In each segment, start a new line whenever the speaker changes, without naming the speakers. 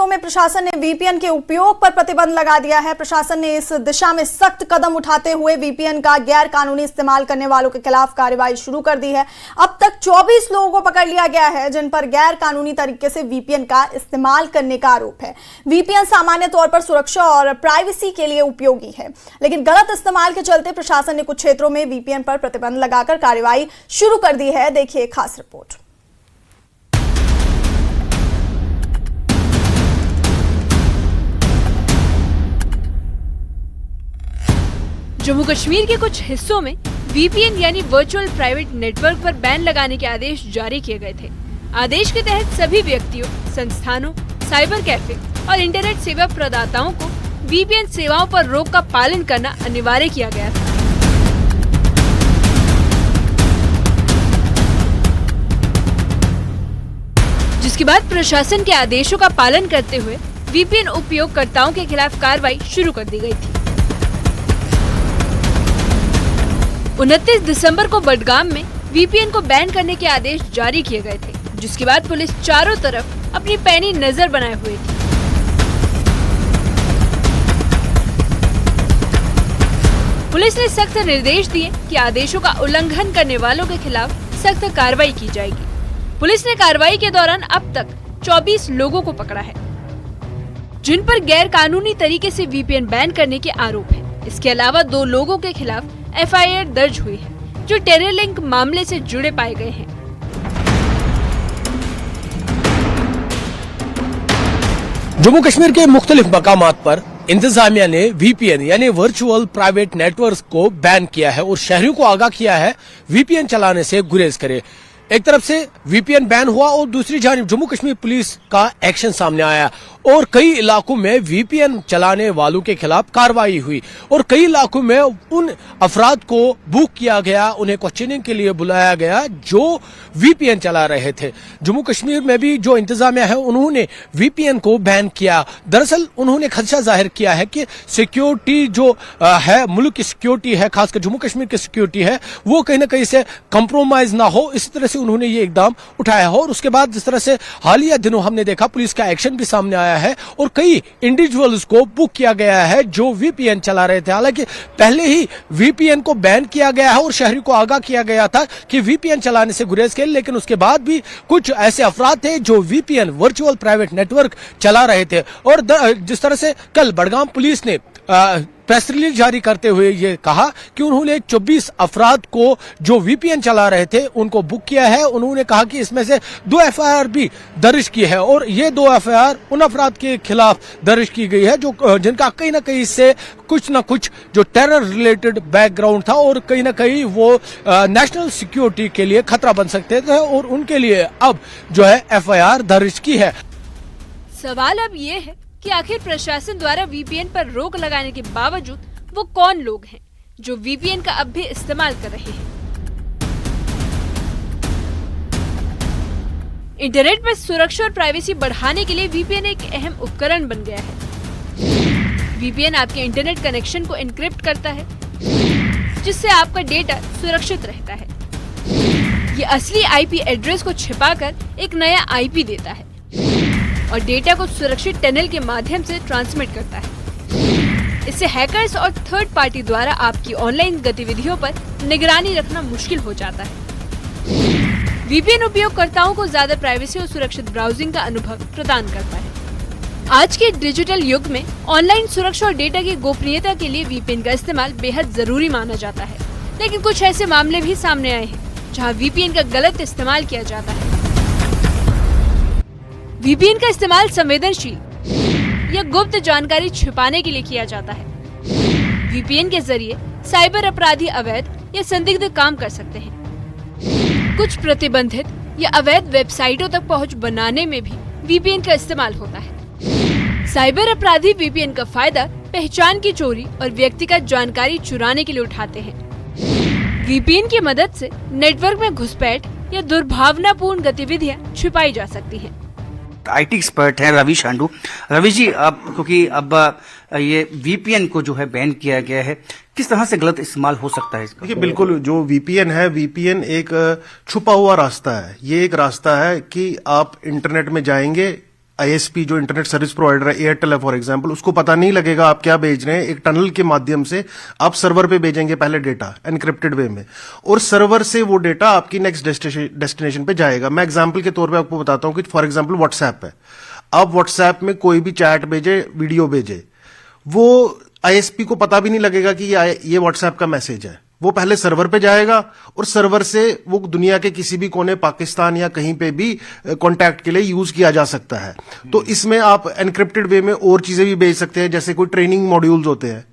हिस्सों में प्रशासन ने वीपीएन के उपयोग पर प्रतिबंध लगा दिया है। प्रशासन ने इस दिशा में सख्त कदम उठाते हुए वीपीएन का गैर कानूनी इस्तेमाल करने वालों के खिलाफ कार्रवाई शुरू कर दी है। अब तक 24 लोगों को पकड़ लिया गया है जिन पर गैर कानूनी तरीके से वीपीएन का इस्तेमाल करने का आरोप है। वीपीएन सामान्य तौर पर सुरक्षा और प्राइवेसी के लिए उपयोगी है, लेकिन गलत इस्तेमाल के चलते प्रशासन ने कुछ क्षेत्रों में वीपीएन पर प्रतिबंध लगाकर कार्रवाई शुरू कर दी है। देखिए खास रिपोर्ट।
जम्मू कश्मीर के कुछ हिस्सों में वीपीएन यानी वर्चुअल प्राइवेट नेटवर्क पर बैन लगाने के आदेश जारी किए गए थे। आदेश के तहत सभी व्यक्तियों, संस्थानों, साइबर कैफे और इंटरनेट सेवा प्रदाताओं को वीपीएन सेवाओं पर रोक का पालन करना अनिवार्य किया गया था। जिसके बाद प्रशासन के आदेशों का पालन करते हुए वीपीएन उपयोगकर्ताओं के खिलाफ कार्रवाई शुरू कर दी गई थी। 29 दिसंबर को बडगाम में वीपीएन को बैन करने के आदेश जारी किए गए थे, जिसके बाद पुलिस चारों तरफ अपनी पैनी नजर बनाए हुए थी। पुलिस ने सख्त निर्देश दिए कि आदेशों का उल्लंघन करने वालों के खिलाफ सख्त कार्रवाई की जाएगी। पुलिस ने कार्रवाई के दौरान अब तक 24 लोगों को पकड़ा है, जिन पर गैर कानूनी तरीके से वीपीएन बैन करने के आरोप है। इसके अलावा 2 लोगों के खिलाफ एफआईआर दर्ज हुई है, जो टेरर लिंक मामले से जुड़े पाए गए हैं।
जम्मू कश्मीर के मुख्तलिफ मकामात पर इंतजामिया ने वीपीएन यानी वर्चुअल प्राइवेट नेटवर्क को बैन किया है और शहरियों को आगाह किया है वीपीएन चलाने से गुरेज करे। एक तरफ से वीपीएन बैन हुआ और दूसरी जानिब जम्मू कश्मीर पुलिस का एक्शन सामने आया और कई इलाकों में वीपीएन चलाने वालों के खिलाफ कार्रवाई हुई और कई इलाकों में उन अफराद को बुक किया गया, उन्हें क्वेश्चनिंग के लिए बुलाया गया जो वीपीएन चला रहे थे। जम्मू कश्मीर में भी जो इंतजामिया है उन्होंने वीपीएन को बैन किया। दरअसल उन्होंने खदशा जाहिर किया है कि सिक्योरिटी जो है, मुल्क की सिक्योरिटी है, खासकर जम्मू कश्मीर की सिक्योरिटी है, वो कहीं ना कहीं से कंप्रोमाइज ना हो, इस तरह से उन्होंने ये इकदाम उठाया हो। और उसके बाद जिस तरह से हालिया दिनों हमने देखा पुलिस का एक्शन भी सामने आया है और कई इंडिविजुअल्स को बुक किया गया है जो वीपीएन चला रहे थे। हालांकि पहले ही वीपीएन को बैन किया गया है और शहरी को आगाह किया गया था कि वीपीएन चलाने से गुरेज के, लेकिन उसके बाद भी कुछ ऐसे अफराद थे जो वीपीएन वर्चुअल प्राइवेट नेटवर्क चला रहे थे। और जिस तरह से कल बडगाम पुलिस ने प्रेस रिलीज जारी करते हुए ये कहा कि उन्होंने 24 अफराद को जो वीपीएन चला रहे थे उनको बुक किया है। उन्होंने कहा कि इसमें से 2 एफआईआर भी दर्ज की है और ये 2 एफआईआर उन अफराद के खिलाफ दर्ज की गई है जो जिनका कहीं ना कहीं से कुछ ना कुछ जो टेरर रिलेटेड बैकग्राउंड था और कहीं ना कहीं वो नेशनल सिक्योरिटी के लिए खतरा बन सकते थे और उनके लिए अब जो है एफआईआर दर्ज की है।
सवाल अब ये है कि आखिर प्रशासन द्वारा वीपीएन पर रोक लगाने के बावजूद वो कौन लोग हैं जो वीपीएन का अब भी इस्तेमाल कर रहे हैं। इंटरनेट पर सुरक्षा और प्राइवेसी बढ़ाने के लिए वीपीएन एक अहम उपकरण बन गया है। वीपीएन आपके इंटरनेट कनेक्शन को एन्क्रिप्ट करता है, जिससे आपका डेटा सुरक्षित रहता है। ये असली आईपी एड्रेस को छिपाकर एक नया आईपी देता है और डेटा को सुरक्षित टनल के माध्यम से ट्रांसमिट करता है। इससे हैकर्स और थर्ड पार्टी द्वारा आपकी ऑनलाइन गतिविधियों पर निगरानी रखना मुश्किल हो जाता है। वीपीएन उपयोगकर्ताओं को ज्यादा प्राइवेसी और सुरक्षित ब्राउजिंग का अनुभव प्रदान करता है। आज के डिजिटल युग में ऑनलाइन सुरक्षा और डेटा की गोपनीयता के लिए वीपीएन का इस्तेमाल बेहद जरूरी माना जाता है, लेकिन कुछ ऐसे मामले भी सामने आए हैं जहाँ वीपीएन का गलत इस्तेमाल किया जाता है। वीपीएन का इस्तेमाल संवेदनशील या गुप्त जानकारी छिपाने के लिए किया जाता है। वीपीएन के जरिए साइबर अपराधी अवैध या संदिग्ध काम कर सकते हैं। कुछ प्रतिबंधित या अवैध वेबसाइटों तक पहुंच बनाने में भी वीपीएन का इस्तेमाल होता है। साइबर अपराधी वीपीएन का फायदा पहचान की चोरी और व्यक्तिगत जानकारी चुराने के लिए उठाते हैं। वीपीएन की मदद से नेटवर्क में घुसपैठ या दुर्भावनापूर्ण गतिविधियां छिपाई जा सकती हैं।
आईटी एक्सपर्ट हैं रवि शांडू। रवि जी, अब क्योंकि अब ये वीपीएन को जो है बैन किया गया है, किस तरह से गलत इस्तेमाल हो सकता है इसका?
देखिए, बिल्कुल जो वीपीएन है, वीपीएन एक छुपा हुआ रास्ता है। ये एक रास्ता है कि आप इंटरनेट में जाएंगे, आईएसपी जो इंटरनेट सर्विस प्रोवाइडर है, एयरटेल है फॉर एग्जांपल, उसको पता नहीं लगेगा आप क्या भेज रहे हैं। एक टनल के माध्यम से आप सर्वर पे भेजेंगे पहले डेटा एनक्रिप्टेड वे में, और सर्वर से वो डेटा आपकी नेक्स्ट डेस्टिनेशन पे जाएगा। मैं एग्जांपल के तौर पे आपको बताता हूं कि फॉर एग्जांपल व्हाट्सएप है, आप व्हाट्सएप में कोई भी चैट भेजे, वीडियो भेजे, वो आईएसपी को पता भी नहीं लगेगा कि ये व्हाट्सएप का मैसेज है। वो पहले सर्वर पे जाएगा और सर्वर से वो दुनिया के किसी भी कोने, पाकिस्तान या कहीं पे भी कांटेक्ट के लिए यूज किया जा सकता है। तो इसमें आप एनक्रिप्टेड वे में और चीजें भी भेज सकते हैं, जैसे कोई ट्रेनिंग मॉड्यूल्स होते हैं,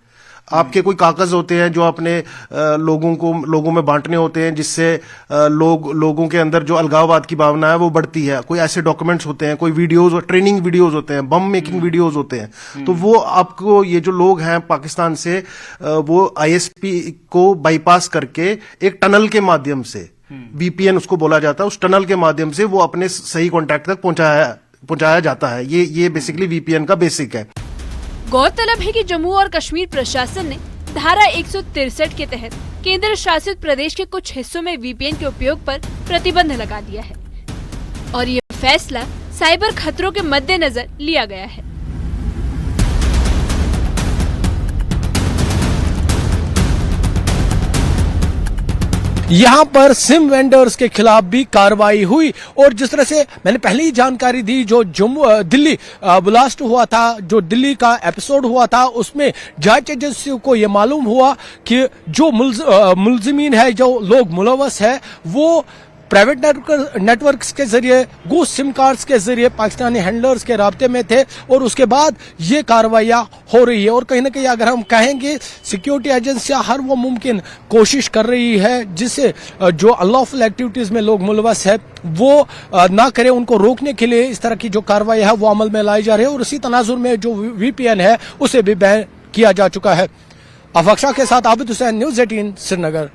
आपके कोई कागज होते हैं जो आपने लोगों में बांटने होते हैं, जिससे लोगों के अंदर जो अलगाववाद की भावना है वो बढ़ती है। कोई ऐसे डॉक्यूमेंट्स होते हैं, कोई वीडियोस, ट्रेनिंग वीडियोस होते हैं, बम मेकिंग वीडियोस होते हैं। तो वो आपको, ये जो लोग हैं पाकिस्तान से, वो आईएसपी को बाईपास करके एक टनल के माध्यम से, वीपीएन उसको बोला जाता है, उस टनल के माध्यम से वो अपने सही कॉन्टैक्ट तक पहुंचाया जाता है। ये बेसिकली वीपीएन का बेसिक है।
गौरतलब है कि जम्मू और कश्मीर प्रशासन ने धारा 163 के तहत केंद्र शासित प्रदेश के कुछ हिस्सों में वीपीएन के उपयोग पर प्रतिबंध लगा दिया है और ये फैसला साइबर खतरों के मद्देनजर लिया गया है।
यहाँ पर सिम वेंडर्स के खिलाफ भी कार्रवाई हुई और जिस तरह से मैंने पहले ही जानकारी दी, जो दिल्ली ब्लास्ट हुआ था, जो दिल्ली का एपिसोड हुआ था, उसमें जांच एजेंसियों को यह मालूम हुआ कि जो मुलजिमीन है, जो लोग मुलव्वस है, वो प्राइवेट नेटवर्क्स के जरिए, गूस सिम कार्ड्स के जरिए पाकिस्तानी हैंडलर्स के राब्ते में थे और उसके बाद ये कार्रवाइयां हो रही है। और कहीं ना कहीं अगर हम कहेंगे, सिक्योरिटी एजेंसियां हर वो मुमकिन कोशिश कर रही है जिससे जो अनलॉफुल एक्टिविटीज में लोग मुलव्वस है वो ना करें, उनको रोकने के लिए इस तरह की जो कार्रवाई है वो अमल में लाई जा रही है। और इसी तनाजुर में जो वीपीएन है उसे भी बैन किया जा चुका है। अफाक शाह के साथ आबिद हुसैन, न्यूज़ 18 श्रीनगर।